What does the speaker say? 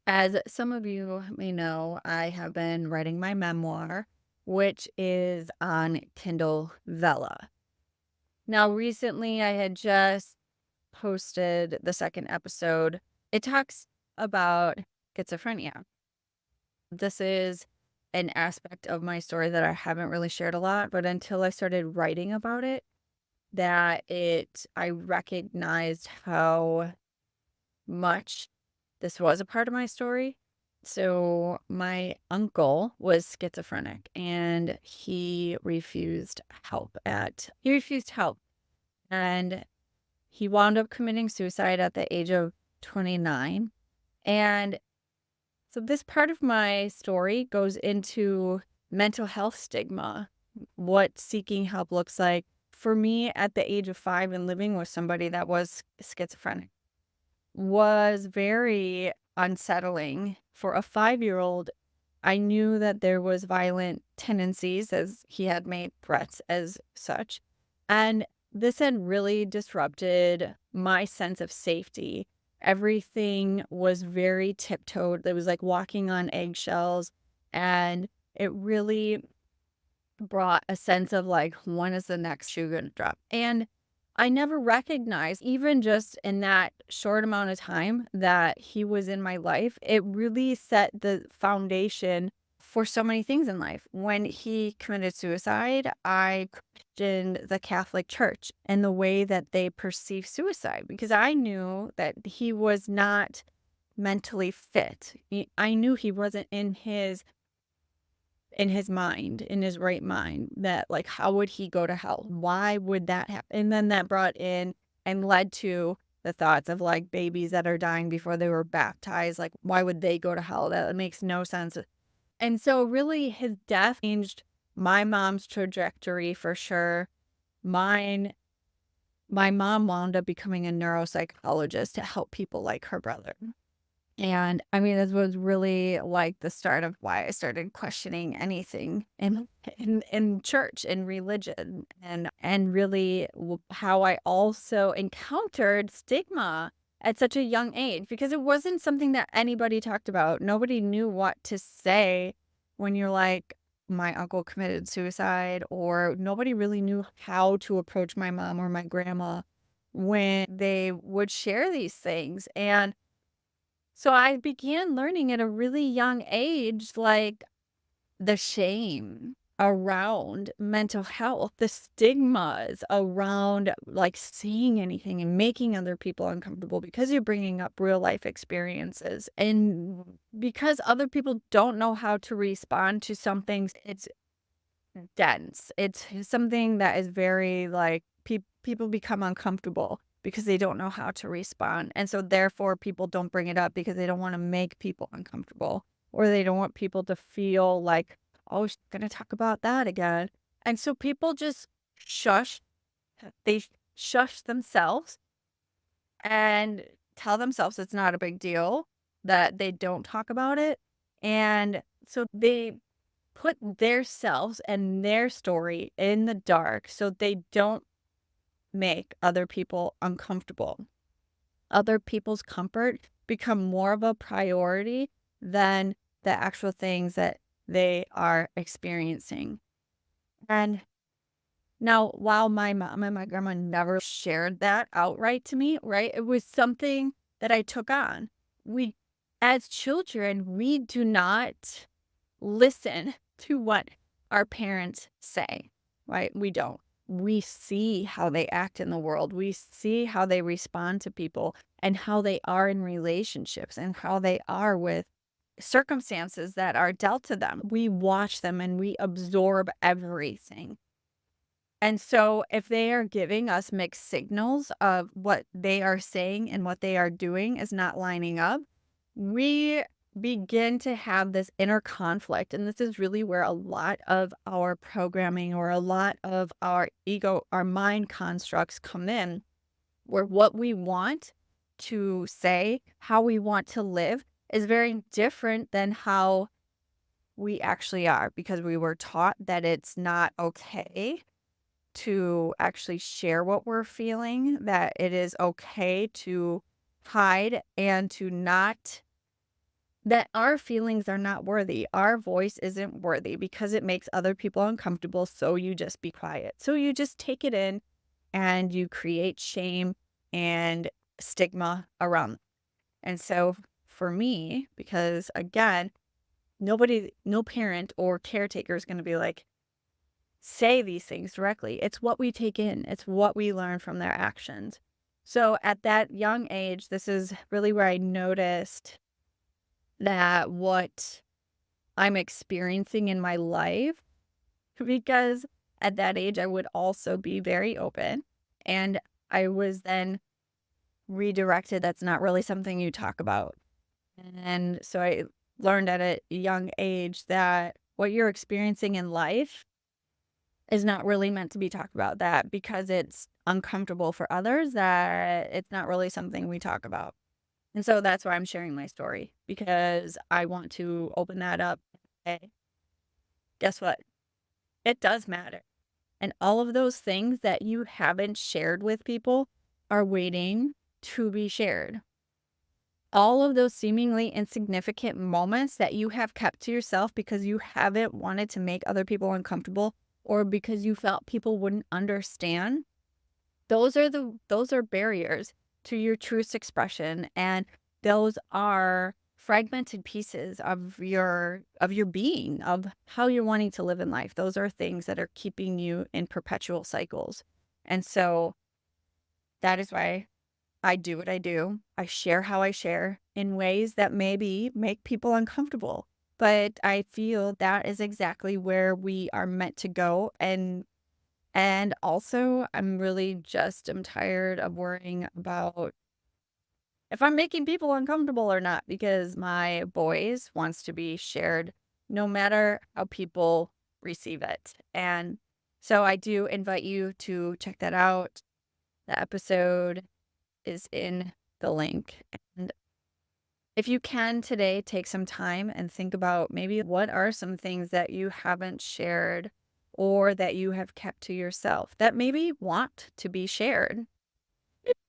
As some of you may know, I have been writing my memoir, which is on Kindle Vella. Now, recently, I had just posted the second episode. It talks about schizophrenia. This is an aspect of my story that I haven't really shared a lot, but until I started writing about it, I recognized how much this was a part of my story. So, my uncle was schizophrenic and he refused help and he wound up committing suicide at the age of 29. And so this part of my story goes into mental health stigma, what seeking help looks like for me at the age of 5 and living with somebody that was schizophrenic was very unsettling. For a 5-year-old, I knew that there was violent tendencies as he had made threats as such, and this had really disrupted my sense of safety. Everything was very tiptoed. It was like walking on eggshells, and it really brought a sense of like, when is the next shoe gonna drop? And I never recognized, even just in that short amount of time that he was in my life, it really set the foundation for so many things in life. When he committed suicide, I questioned the Catholic Church and the way that they perceive suicide because I knew that he was not mentally fit. I knew he wasn't in his mind, in his right mind, that, like, how would he go to hell? Why would that happen? And then that brought in and led to the thoughts of, like, babies that are dying before they were baptized, like, why would they go to hell? That makes no sense. And so, really, his death changed my mom's trajectory for sure. Mine my mom wound up becoming a neuropsychologist to help people like her brother. And, I mean, this was really, like, the start of why I started questioning anything in church and religion and really how I also encountered stigma at such a young age because it wasn't something that anybody talked about. Nobody knew what to say when you're like, "My uncle committed suicide," or nobody really knew how to approach my mom or my grandma when they would share these things, and so I began learning at a really young age, like, the shame around mental health, the stigmas around, like, saying anything and making other people uncomfortable because you're bringing up real life experiences, and because other people don't know how to respond to some things, it's dense. It's something that is very, like, people become uncomfortable because they don't know how to respond, and so therefore, people don't bring it up because they don't wanna make people uncomfortable, or they don't want people to feel like, "Oh, she's gonna talk about that again," and so people just shush they shush themselves and tell themselves it's not a big deal, that they don't talk about it, and so they put their selves and their story in the dark so they don't make other people uncomfortable. Other people's comfort become more of a priority than the actual things that they are experiencing. And now, while my mom and my grandma never shared that outright to me, right? It was something that I took on. We, as children, we do not listen to what our parents say, right? We don't. We see how they act in the world. We see how they respond to people and how they are in relationships and how they are with circumstances that are dealt to them. We watch them and we absorb everything. And so if they are giving us mixed signals of what they are saying and what they are doing is not lining up, we begin to have this inner conflict. And this is really where a lot of our programming or a lot of our ego, our mind constructs come in, where what we want to say, how we want to live is very different than how we actually are because we were taught that it's not okay to actually share what we're feeling, that it is okay to hide and to not that our feelings are not worthy. Our voice isn't worthy because it makes other people uncomfortable. So you just be quiet. So you just take it in and you create shame and stigma around. And so for me, because again, no parent or caretaker is going to be like, say these things directly. It's what we take in, it's what we learn from their actions. So at that young age, this is really where I noticed that what I'm experiencing in my life, because at that age, I would also be very open. And I was then redirected. That's not really something you talk about. And so I learned at a young age that what you're experiencing in life is not really meant to be talked about, that because it's uncomfortable for others, that it's not really something we talk about. And so that's why I'm sharing my story, because I want to open that up. Hey, guess what? It does matter. And all of those things that you haven't shared with people are waiting to be shared. All of those seemingly insignificant moments that you have kept to yourself because you haven't wanted to make other people uncomfortable or because you felt people wouldn't understand, those are barriers to your truest expression, and those are fragmented pieces of your being, of how you're wanting to live in life. Those are things that are keeping you in perpetual cycles. And so that is why I do what I do. I share how I share in ways that maybe make people uncomfortable. But I feel that is exactly where we are meant to go. And also, I'm tired of worrying about if I'm making people uncomfortable or not, because my voice wants to be shared no matter how people receive it. And so I do invite you to check that out. The episode is in the link. And if you can today, take some time and think about maybe what are some things that you haven't shared or that you have kept to yourself that maybe want to be shared.